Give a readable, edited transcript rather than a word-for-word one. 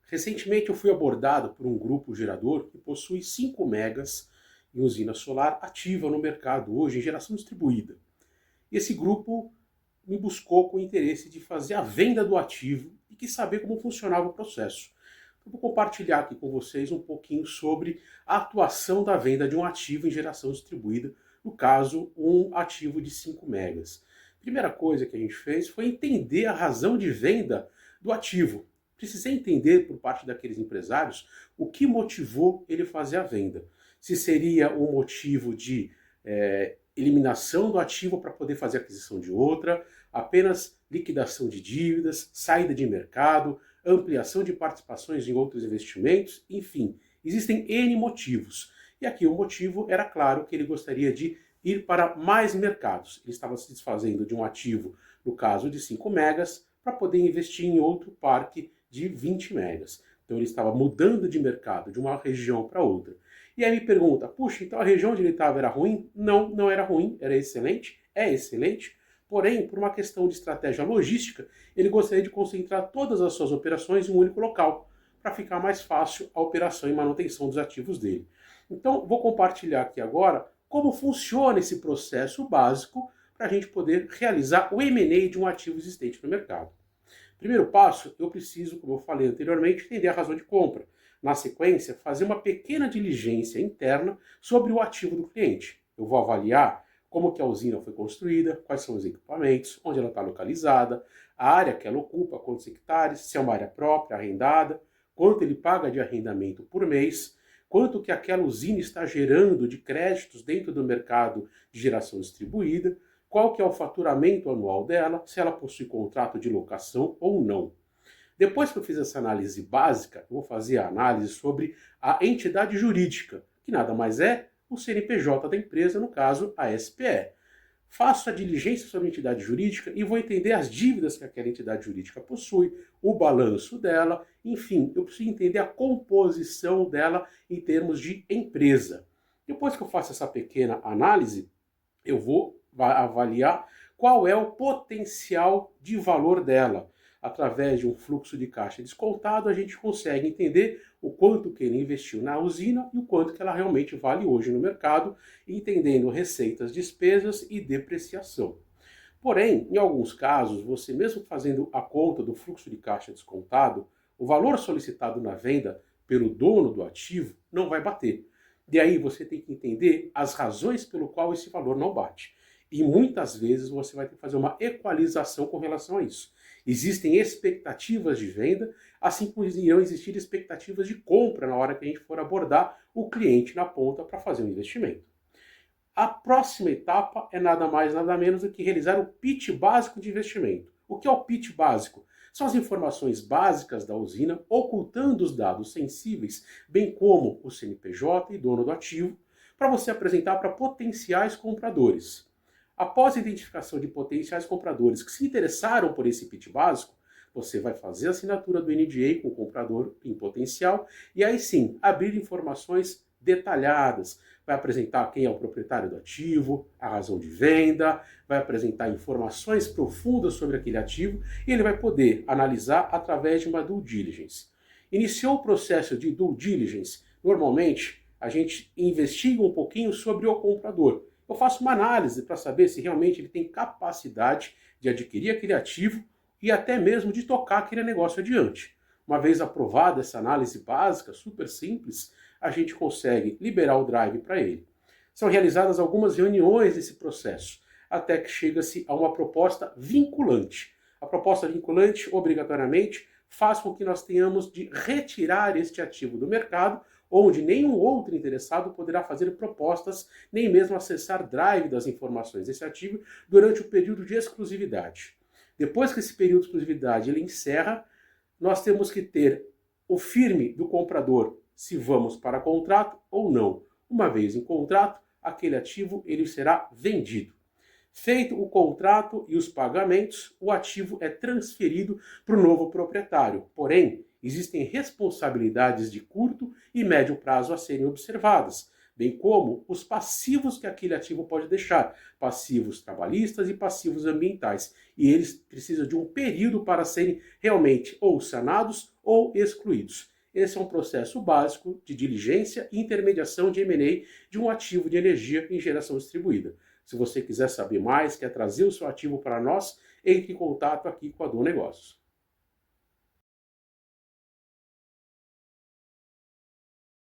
Recentemente eu fui abordado por um grupo gerador que possui 5 megas em usina solar ativa no mercado hoje em geração distribuída. E esse grupo me buscou com o interesse de fazer a venda do ativo e quis saber como funcionava o processo. Eu vou compartilhar aqui com vocês um pouquinho sobre a atuação da venda de um ativo em geração distribuída, no caso, um ativo de 5 megas. Primeira coisa que a gente fez foi entender a razão de venda do ativo. Precisei entender por parte daqueles empresários o que motivou ele fazer a venda. Se seria um motivo de eliminação do ativo para poder fazer aquisição de outra, apenas liquidação de dívidas, saída de mercado, ampliação de participações em outros investimentos, enfim, existem N motivos. E aqui o motivo era claro que ele gostaria de ir para mais mercados. Ele estava se desfazendo de um ativo, no caso de 5 megas, para poder investir em outro parque de 20 megas. Então ele estava mudando de mercado, de uma região para outra. E aí me pergunta, puxa, então a região onde ele estava era ruim? Não, não era ruim, era excelente, é excelente. Porém, por uma questão de estratégia logística, ele gostaria de concentrar todas as suas operações em um único local, para ficar mais fácil a operação e manutenção dos ativos dele. Então, vou compartilhar aqui agora como funciona esse processo básico para a gente poder realizar o M&A de um ativo existente no mercado. Primeiro passo, eu preciso, como eu falei anteriormente, entender a razão de compra. Na sequência, fazer uma pequena diligência interna sobre o ativo do cliente. Eu vou avaliar como que a usina foi construída, quais são os equipamentos, onde ela está localizada, a área que ela ocupa, quantos hectares, se é uma área própria, arrendada, quanto ele paga de arrendamento por mês, quanto que aquela usina está gerando de créditos dentro do mercado de geração distribuída, qual que é o faturamento anual dela, se ela possui contrato de locação ou não. Depois que eu fiz essa análise básica, eu vou fazer a análise sobre a entidade jurídica, que nada mais é o CNPJ da empresa, no caso a SPE. Faço a diligência sobre a entidade jurídica e vou entender as dívidas que aquela entidade jurídica possui, o balanço dela, enfim, eu preciso entender a composição dela em termos de empresa. Depois que eu faço essa pequena análise, eu vou avaliar qual é o potencial de valor dela. Através de um fluxo de caixa descontado, a gente consegue entender o quanto que ele investiu na usina e o quanto que ela realmente vale hoje no mercado, entendendo receitas, despesas e depreciação. Porém, em alguns casos, você mesmo fazendo a conta do fluxo de caixa descontado, o valor solicitado na venda pelo dono do ativo não vai bater. E aí você tem que entender as razões pelo qual esse valor não bate. E muitas vezes você vai ter que fazer uma equalização com relação a isso. Existem expectativas de venda, assim como irão existir expectativas de compra na hora que a gente for abordar o cliente na ponta para fazer um investimento. A próxima etapa é nada mais nada menos do que realizar o pitch básico de investimento. O que é o pitch básico? São as informações básicas da usina, ocultando os dados sensíveis, bem como o CNPJ e dono do ativo, para você apresentar para potenciais compradores. Após a identificação de potenciais compradores que se interessaram por esse pitch básico, você vai fazer a assinatura do NDA com o comprador em potencial e aí sim abrir informações detalhadas. Vai apresentar quem é o proprietário do ativo, a razão de venda, vai apresentar informações profundas sobre aquele ativo e ele vai poder analisar através de uma due diligence. Iniciou o processo de due diligence, normalmente a gente investiga um pouquinho sobre o comprador. Eu faço uma análise para saber se realmente ele tem capacidade de adquirir aquele ativo e até mesmo de tocar aquele negócio adiante. Uma vez aprovada essa análise básica, super simples, a gente consegue liberar o drive para ele. São realizadas algumas reuniões nesse processo, até que chega-se a uma proposta vinculante. A proposta vinculante, obrigatoriamente, faz com que nós tenhamos de retirar este ativo do mercado, onde nenhum outro interessado poderá fazer propostas, nem mesmo acessar drive das informações desse ativo durante o período de exclusividade. Depois que esse período de exclusividade ele encerra, nós temos que ter o firme do comprador, se vamos para contrato ou não. Uma vez em contrato, aquele ativo ele será vendido. Feito o contrato e os pagamentos, o ativo é transferido para o novo proprietário. Porém, existem responsabilidades de curto e médio prazo a serem observadas, bem como os passivos que aquele ativo pode deixar, passivos trabalhistas e passivos ambientais. E eles precisam de um período para serem realmente ou sanados ou excluídos. Esse é um processo básico de diligência e intermediação de M&A de um ativo de energia em geração distribuída. Se você quiser saber mais, quer trazer o seu ativo para nós, entre em contato aqui com a Dom Negócios.